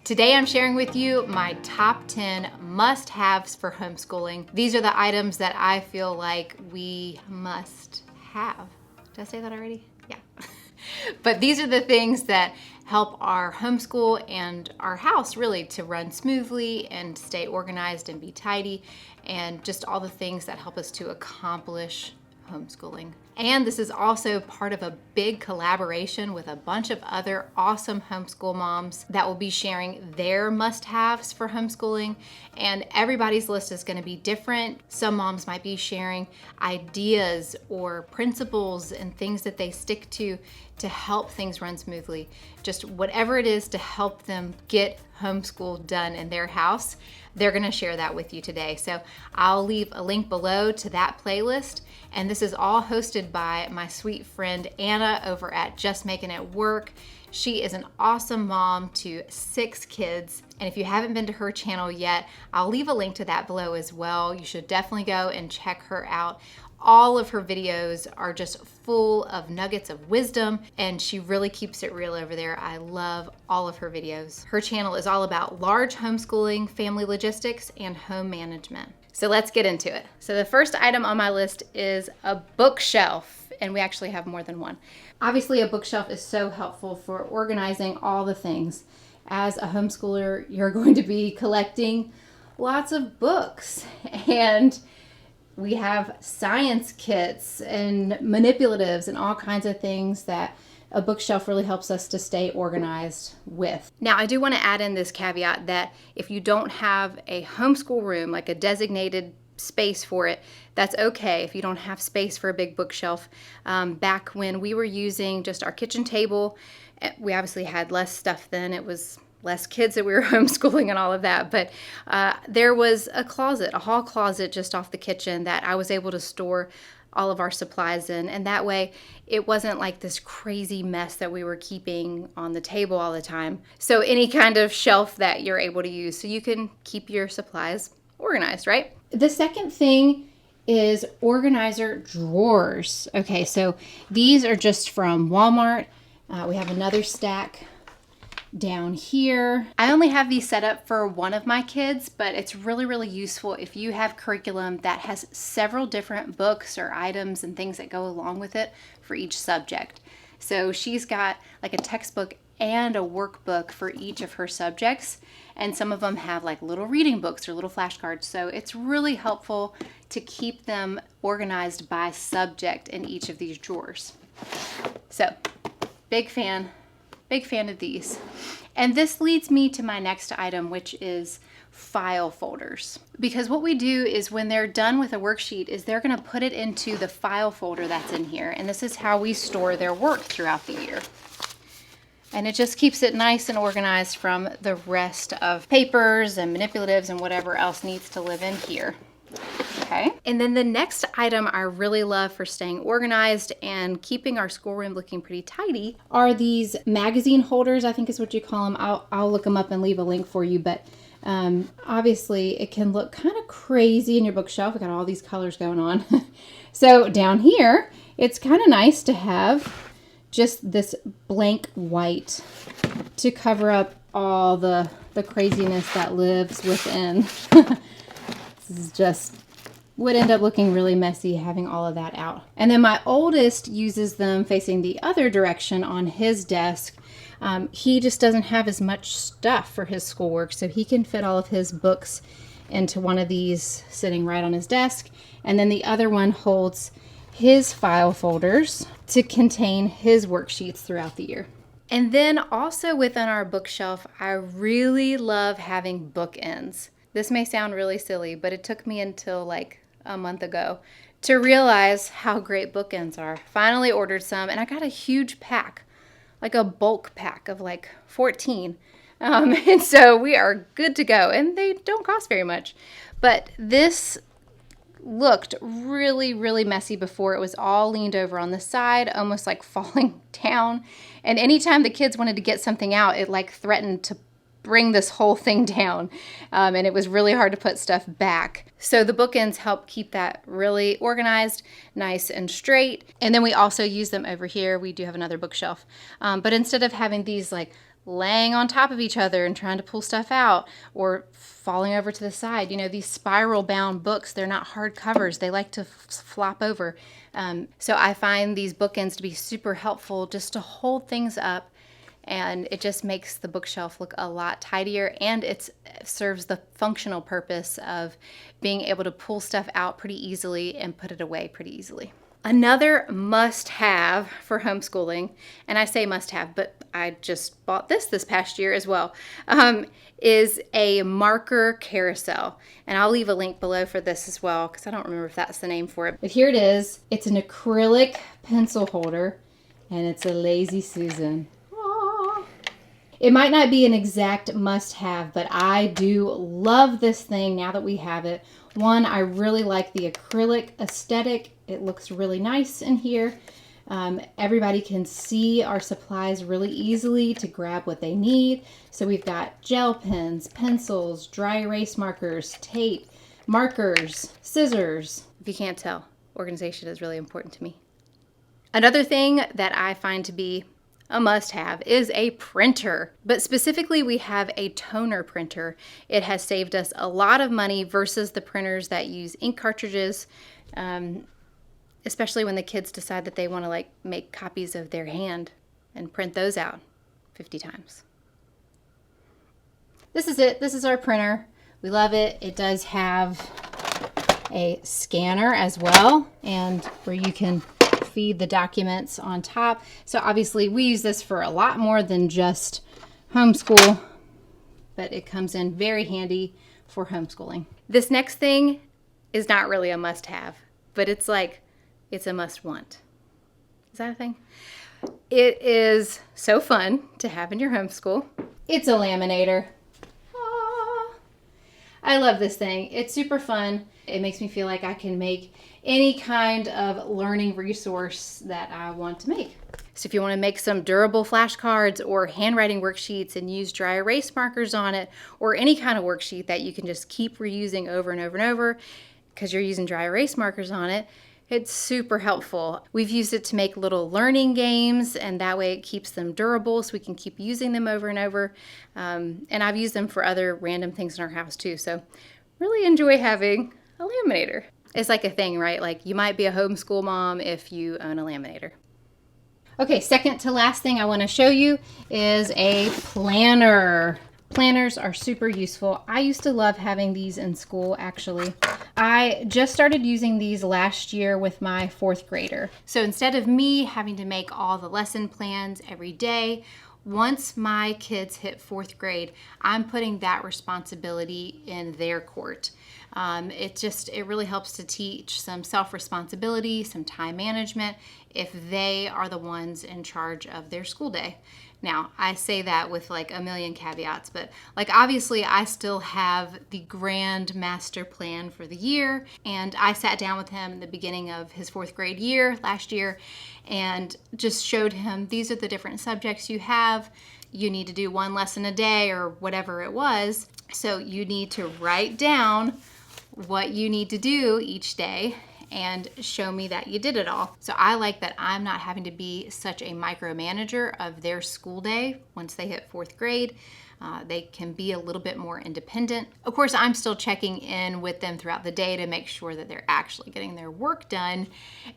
Today I'm sharing with you my top 10 must-haves for homeschooling. These are the items that I feel like we must have. Did I say that already? Yeah. But these are the things that help our homeschool and our house really to run smoothly and stay organized and be tidy, and just all the things that help us to accomplish homeschooling. And this is also part of a big collaboration with a bunch of other awesome homeschool moms that will be sharing their must-haves for homeschooling. And everybody's list is going to be different. Some moms might be sharing ideas or principles and things that they stick to help things run smoothly. Just whatever it is to help them get homeschool done in their house, they're going to share that with you today. So I'll leave a link below to that playlist. And this is all hosted by my sweet friend Anna over at Just Making It Work. She is an awesome mom to 6 kids. And if you haven't been to her channel yet, I'll leave a link to that below as well. You should definitely go and check her out. All of her videos are just full of nuggets of wisdom, and she really keeps it real over there. I love all of her videos. Her channel is all about large homeschooling, family logistics, and home management. So let's get into it. So the first item on my list is a bookshelf, and we actually have more than one. Obviously, a bookshelf is so helpful for organizing all the things. As a homeschooler, you're going to be collecting lots of books, and we have science kits and manipulatives and all kinds of things that a bookshelf really helps us to stay organized with. Now, I do want to add in this caveat that if you don't have a homeschool room, like a designated space for it, that's okay if you don't have space for a big bookshelf. Back when we were using just our kitchen table, we obviously had less stuff then. It was less kids that we were homeschooling and all of that, but there was a closet, a hall closet just off the kitchen that I was able to store all of our supplies in, and that way it wasn't like this crazy mess that we were keeping on the table all the time. So any kind of shelf that you're able to use so you can keep your supplies organized, right? The second thing is organizer drawers. Okay, so these are just from Walmart. We have another stack down here. I only have these set up for one of my kids, but it's really useful if you have curriculum that has several different books or items and things that go along with it for each subject. So she's got like a textbook and a workbook for each of her subjects, and some of them have like little reading books or little flashcards. So it's really helpful to keep them organized by subject in each of these drawers. So big fan of these. And this leads me to my next item, which is file folders. Because what we do is when they're done with a worksheet is they're gonna put it into the file folder that's in here. And this is how we store their work throughout the year. And it just keeps it nice and organized from the rest of papers and manipulatives and whatever else needs to live in here. Okay. And then the next item I really love for staying organized and keeping our schoolroom looking pretty tidy are these magazine holders, I think is what you call them. I'll look them up and leave a link for you, but obviously it can look kind of crazy in your bookshelf. We got all these colors going on. So down here, it's kind of nice to have just this blank white to cover up all the craziness that lives within. This is just would end up looking really messy having all of that out. And then my oldest uses them facing the other direction on his desk. He just doesn't have as much stuff for his schoolwork, so he can fit all of his books into one of these sitting right on his desk. And then the other one holds his file folders to contain his worksheets throughout the year. And then also within our bookshelf, I really love having bookends. This may sound really silly, but it took me until like a month ago to realize how great bookends are. Finally ordered some, and I got a huge pack, like a bulk pack of like 14. And so we are good to go, and they don't cost very much. But this looked really messy before. It was all leaned over on the side, almost like falling down. And anytime the kids wanted to get something out, it like threatened to bring this whole thing down. And it was really hard to put stuff back. So the bookends help keep that really organized, nice and straight. And then we also use them over here. We do have another bookshelf. But instead of having these like laying on top of each other and trying to pull stuff out, or falling over to the side. You know, these spiral bound books, they're not hard covers. They like to flop over. So I find these bookends to be super helpful just to hold things up, and it just makes the bookshelf look a lot tidier, and it serves the functional purpose of being able to pull stuff out pretty easily and put it away pretty easily. Another must-have for homeschooling, and I say must-have, but I just bought this past year as well, is a marker carousel. And I'll leave a link below for this as well, because I don't remember if that's the name for it. But here it is. It's an acrylic pencil holder, and it's a Lazy Susan. Aww. It might not be an exact must-have, but I do love this thing now that we have it. One, I really like the acrylic aesthetic. It looks really nice in here. Everybody can see our supplies really easily to grab what they need. So we've got gel pens, pencils, dry erase markers, tape, markers, scissors. If you can't tell, organization is really important to me. Another thing that I find to be a must-have is a printer, but specifically we have a toner printer. It has saved us a lot of money versus the printers that use ink cartridges, especially when the kids decide that they want to like make copies of their hand and print those out 50 times. This is it. This is our printer. We love it. It does have a scanner as well, and where you can feed the documents on top. So obviously we use this for a lot more than just homeschool, but it comes in very handy for homeschooling. This next thing is not really a must-have, but it's a must-want. Is that a thing? It is so fun to have in your homeschool. It's a laminator. Aww. I love this thing. It's super fun. It makes me feel like I can make any kind of learning resource that I want to make. So if you want to make some durable flashcards or handwriting worksheets and use dry erase markers on it, or any kind of worksheet that you can just keep reusing over and over and over because you're using dry erase markers on it, it's super helpful. We've used it to make little learning games, and that way it keeps them durable so we can keep using them over and over. And I've used them for other random things in our house too. So really enjoy having a laminator. It's like a thing, right? Like you might be a homeschool mom if you own a laminator. Okay, second to last thing I want to show you is a planner. Planners are super useful. I used to love having these in school, actually. I just started using these last year with my 4th grader. So instead of me having to make all the lesson plans every day, once my kids hit 4th grade, I'm putting that responsibility in their court. It really helps to teach some self-responsibility, some time management, if they are the ones in charge of their school day. Now, I say that with like a million caveats, but like obviously I still have the grand master plan for the year, and I sat down with him in the beginning of his 4th grade year last year and just showed him, these are the different subjects you have. You need to do 1 lesson a day or whatever it was. So you need to write down what you need to do each day and show me that you did it all. So I like that I'm not having to be such a micromanager of their school day once they hit 4th grade. They can be a little bit more independent. Of course, I'm still checking in with them throughout the day to make sure that they're actually getting their work done.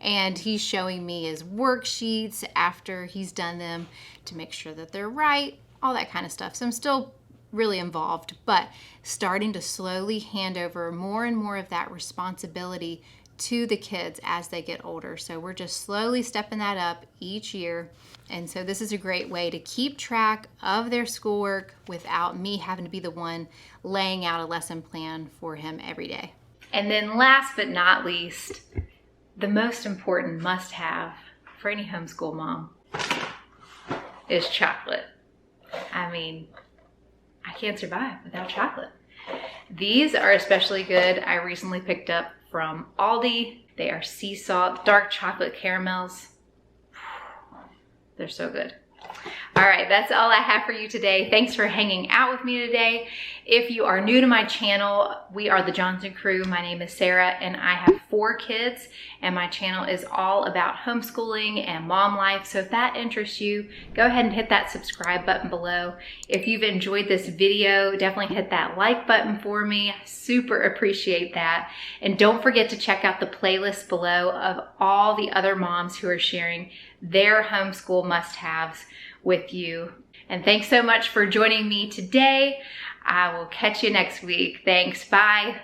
And he's showing me his worksheets after he's done them to make sure that they're right, all that kind of stuff. So I'm still really involved, but starting to slowly hand over more and more of that responsibility to the kids as they get older. So we're just slowly stepping that up each year. And so this is a great way to keep track of their schoolwork without me having to be the one laying out a lesson plan for him every day. And then last but not least, the most important must-have for any homeschool mom is chocolate. I mean, I can't survive without chocolate. These are especially good. I recently picked up from Aldi. They are sea salt dark chocolate caramels. They're so good. All right, that's all I have for you today. Thanks for hanging out with me today. If you are new to my channel, we are the Johnson Crew. My name is Sarah and I have 4 kids and my channel is all about homeschooling and mom life. So if that interests you, go ahead and hit that subscribe button below. If you've enjoyed this video, definitely hit that like button for me. Super appreciate that. And don't forget to check out the playlist below of all the other moms who are sharing their homeschool must-haves with you. And thanks so much for joining me today. I will catch you next week. Thanks. Bye.